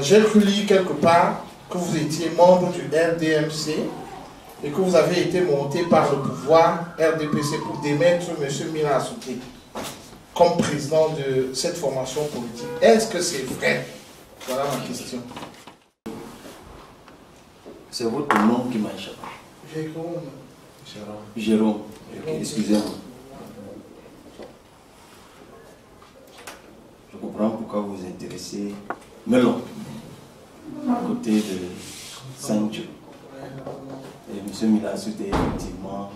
j'ai cru lire quelque part que vous étiez membre du RDMC et que vous avez été monté par le pouvoir RDPC pour démettre M. Mila Assoute comme président de cette formation politique. Est-ce que c'est vrai? Voilà ma question. C'est votre nom qui m'a échappé. Jérôme. Excusez-moi. Je comprends pourquoi vous vous intéressez. Melon, à côté de Saint-Dieu. Et M. Mila Assoute est effectivement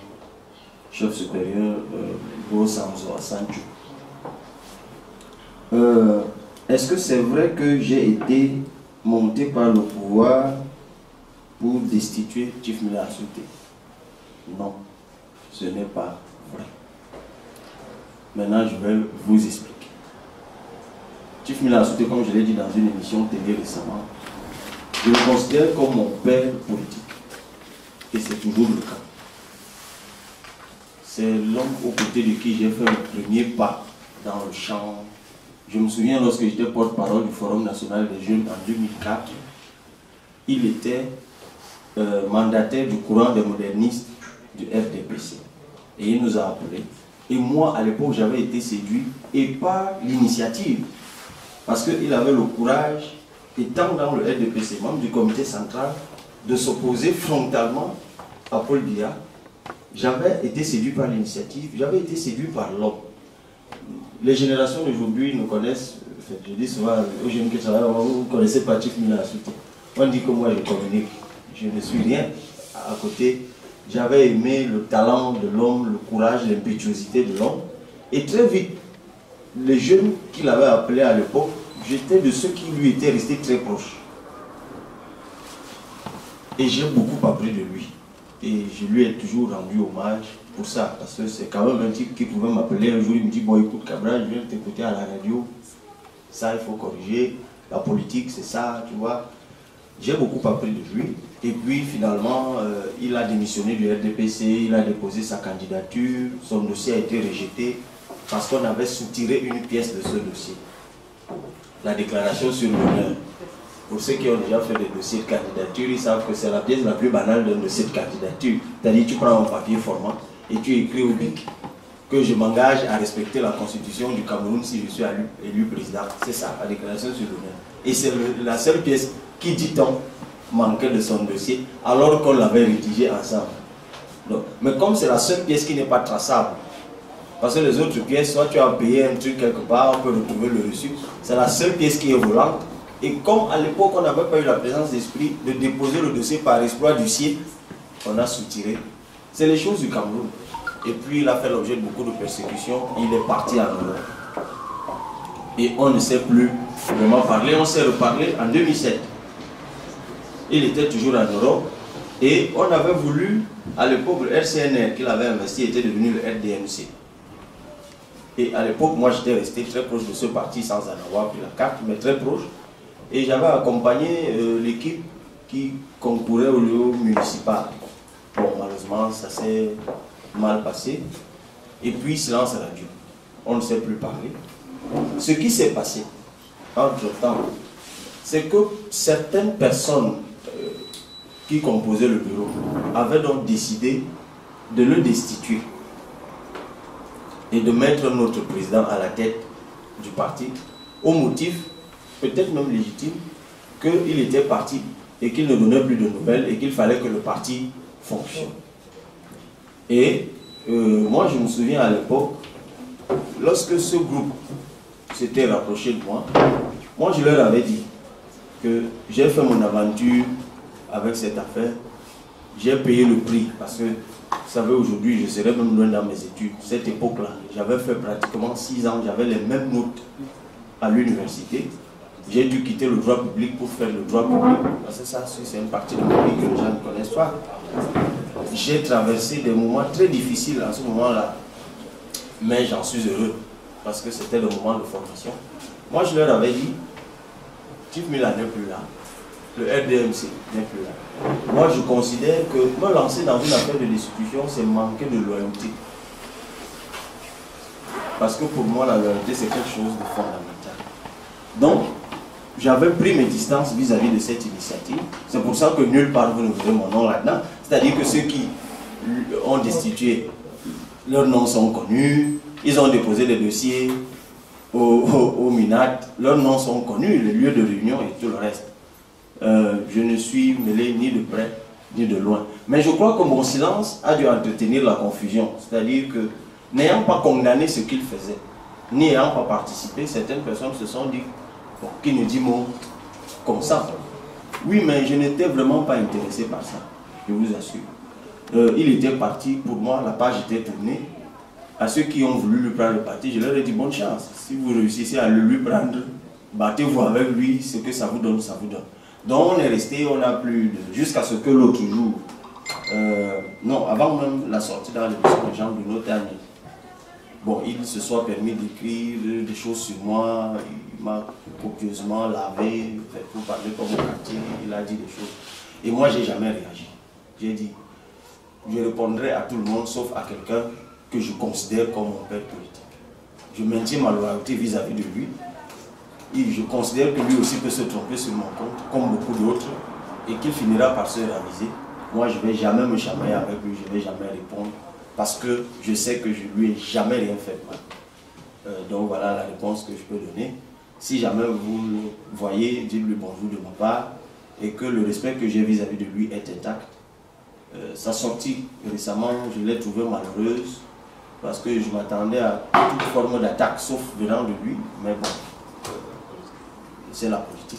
chef supérieur au Sanzo à Saint-Dieu. Est-ce que c'est vrai que j'ai été monté par le pouvoir pour destituer Chief Mila Assoute? Non, ce n'est pas vrai. Maintenant, je vais vous expliquer. Chief Mila Assoute, comme je l'ai dit dans une émission télé récemment, je le considère comme mon père politique. Et c'est toujours le cas. C'est l'homme aux côtés de qui j'ai fait le premier pas dans le champ. Je me souviens lorsque j'étais porte-parole du Forum national des jeunes en 2004, il était mandataire du courant des modernistes du RDPC. Et il nous a appelés. Et moi, à l'époque, j'avais été séduit, et par l'initiative, parce qu'il avait le courage, étant dans le RDPC, membre du comité central, de s'opposer frontalement à Paul Biya. J'avais été séduit par l'initiative, j'avais été séduit par l'homme. Les générations d'aujourd'hui nous connaissent, je dis souvent aux jeunes que vous ne connaissez pas Chief Mila Assoute. On dit que moi je communique, je ne suis rien à côté. J'avais aimé le talent de l'homme, le courage, l'impétuosité de l'homme. Et très vite, les jeunes qu'il avait appelés à l'époque, j'étais de ceux qui lui étaient restés très proches. Et j'ai beaucoup appris de lui. Et je lui ai toujours rendu hommage pour ça. Parce que c'est quand même un type qui pouvait m'appeler un jour, il me dit, bon écoute Cabral, je viens t'écouter à la radio. Ça, il faut corriger. La politique, c'est ça, tu vois. J'ai beaucoup appris de lui. Et puis finalement, il a démissionné du RDPC, il a déposé sa candidature. Son dossier a été rejeté parce qu'on avait soutiré une pièce de ce dossier. La déclaration sur l'honneur. Pour ceux qui ont déjà fait des dossiers de candidature, ils savent que c'est la pièce la plus banale d'un dossier de candidature. C'est-à-dire tu prends un papier formant et tu écris au BIC que je m'engage à respecter la constitution du Cameroun si je suis élu président. C'est ça, la déclaration sur l'honneur. Et c'est la seule pièce qui dit-on manquait de son dossier alors qu'on l'avait rédigé ensemble. Donc, mais comme c'est la seule pièce qui n'est pas traçable, parce que les autres pièces, soit tu as payé un truc quelque part, on peut retrouver le reçu, c'est la seule pièce qui est volante. Et comme à l'époque on n'avait pas eu la présence d'esprit de déposer le dossier par exploit d'huissier, on a soutiré. C'est les choses du Cameroun. Et puis il a fait l'objet de beaucoup de persécutions, il est parti en Europe. Et on ne sait plus vraiment parler, on s'est reparlé en 2007. Il était toujours en Europe et on avait voulu, à l'époque le RCNR qu'il avait investi était devenu le RDMC. Et à l'époque moi j'étais resté très proche de ce parti sans en avoir pris la carte, mais très proche. Et j'avais accompagné l'équipe qui concourait au lieu municipal. Bon, malheureusement, ça s'est mal passé. Et puis, silence radio. On ne sait plus parler. Ce qui s'est passé, entre-temps, c'est que certaines personnes qui composaient le bureau avaient donc décidé de le destituer et de mettre notre président à la tête du parti au motif peut-être même légitime, qu'il était parti et qu'il ne donnait plus de nouvelles et qu'il fallait que le parti fonctionne. Et moi, je me souviens à l'époque, lorsque ce groupe s'était rapproché de moi, moi je leur avais dit que j'ai fait mon aventure avec cette affaire, j'ai payé le prix parce que, vous savez, aujourd'hui, je serais même loin dans mes études. Cette époque-là, j'avais fait pratiquement 6 ans, j'avais les mêmes notes à l'université. J'ai dû quitter le droit public pour faire le droit public, parce que ça, c'est une partie de ma vie que les gens ne connaissent pas. J'ai traversé des moments très difficiles en ce moment-là, mais j'en suis heureux, parce que c'était le moment de formation. Moi, je leur avais dit, Chief Mila n'est plus là, le RDMC n'est plus là. Moi, je considère que me lancer dans une affaire de destitution, c'est manquer de loyauté. Parce que pour moi, la loyauté, c'est quelque chose de fondamental. Donc, j'avais pris mes distances vis-à-vis de cette initiative. C'est pour ça que nulle part vous ne verrez mon nom là-dedans. C'est-à-dire que ceux qui ont destitué, leurs noms sont connus, ils ont déposé des dossiers au MINAT, leurs noms sont connus, les lieux de réunion et tout le reste. Je ne suis mêlé ni de près ni de loin. Mais je crois que mon silence a dû entretenir la confusion. C'est-à-dire que, n'ayant pas condamné ce qu'il faisait, n'ayant pas participé, certaines personnes se sont dit, bon, qui ne dit mot comme ça. Oui, mais je n'étais vraiment pas intéressé par ça, je vous assure. Il était parti, pour moi, la page était tournée. À ceux qui ont voulu lui prendre le parti, je leur ai dit bonne chance. Si vous réussissez à le lui prendre, battez-vous avec lui, ce que ça vous donne, ça vous donne. Donc on est resté, on a plus de... jusqu'à ce que l'autre jour, non, avant même la sortie dans l'émission de Jean Bruno Ternier, bon, il se soit permis d'écrire des choses sur moi, il m'a copieusement lavé, fait pour parler comme au quartier, il a dit des choses. Et moi, j'ai jamais réagi. J'ai dit, je répondrai à tout le monde, sauf à quelqu'un que je considère comme mon père politique. Je maintiens ma loyauté vis-à-vis de lui. Et je considère que lui aussi peut se tromper sur mon compte, comme beaucoup d'autres, et qu'il finira par se réaliser. Moi, je ne vais jamais me chamailler avec lui, je ne vais jamais répondre, parce que je sais que je ne lui ai jamais rien fait de mal. Donc voilà la réponse que je peux donner. Si jamais vous le voyez, dites-lui bonjour de ma part, et que le respect que j'ai vis-à-vis de lui est intact. Sa sortie récemment, je l'ai trouvée malheureuse, parce que je m'attendais à toute forme d'attaque, sauf venant de lui, mais bon. C'est la politique.